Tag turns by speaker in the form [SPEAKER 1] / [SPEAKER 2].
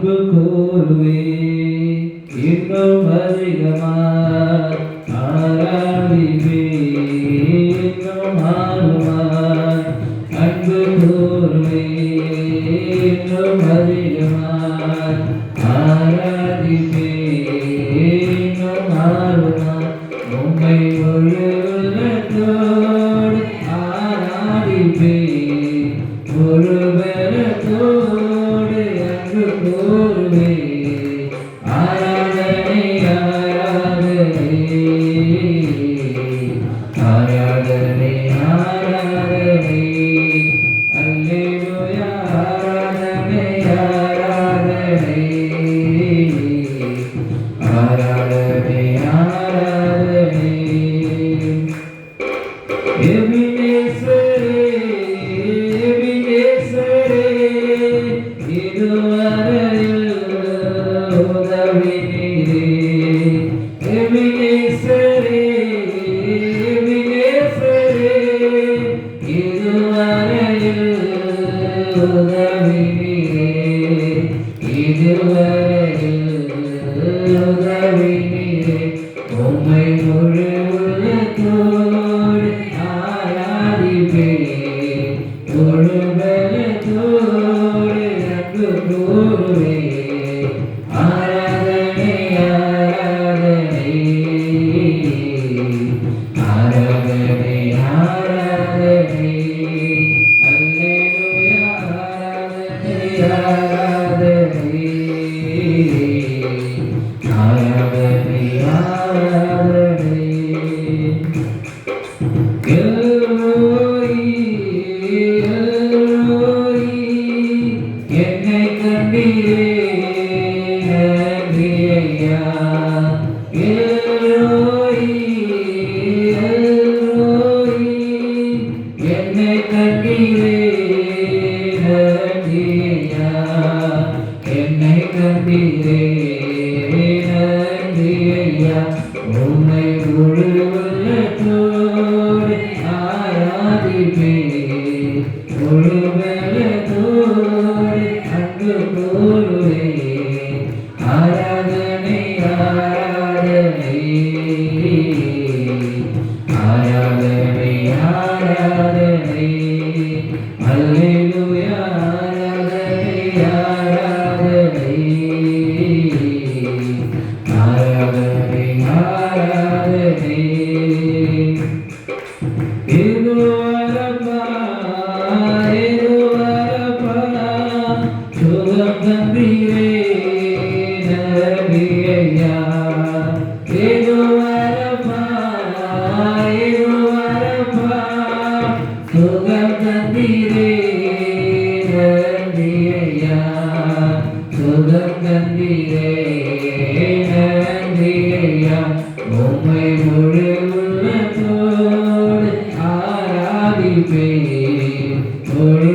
[SPEAKER 1] அன்பு கூறுவே இன்னும் அதிகமாய் ஆராதிப்பே இன்னும் ஆர்வமாய் அன்பு கூறுவே இன்னும் அதிகமாய் ஆராதிப்பே இன்னும் ஆர்வமாய் உம்மை முழு உள்ளத்தோடு ஆராதிப்பே முழு பலத்தோடு அன்பு கூறுவே ஆராதனை ஆராதனை ஆராதனை ஆராதனை அல்லேலூயா ஆராதனை ஆராதனை ஆராதனை ஆராதனை எபினேசரே எபினேசரே இதுவரையில் உதவி நீரே எபினேசரே எபினேசரே இதுவரையில் உதவி நீரே இதுவரையில் உதவி நீரே உம்மை முழு உள்ளத்தோடு ஆராதிப்பே முழு பலத்தோடு அன்பு கூறுவே ஆராதனை ஆராதனை ஆராதனை ஆராதனை அல்லேலூயா ஆராதனை ஆராதனை ஆராதனை எல்லோரி எல்லோரி என்னை கண்டீரே நன்றி ஐயா எல்லோரி எல்லோரி என்னை கண்டீரே நன்றி ஐயா என்னை கண்டீரே நன்றி ஐயா உம்மை முழு உள்ளத்தோடு ஆராதிப்பே முழு பலத்தோடு அன்பு கூறுவே ஆராதனை ஆராதனை ஆராதனை ஆராதனை அல்லேலூயா ஆராதனை ஆராதனை ஆராதனை ஆராதனை இதுவரப்பா இதுவரப்பா சுகம் தந்தீரே நன்றி ஐயா இதுவரப்பா இதுவரப்பா சுகம் தந்தீரே நன்றி ஐயா சுகம் தந்தீரே நன்றி ஐயா உம்மை முழு உள்ளத்தோடு ஆராதிப்பே முழு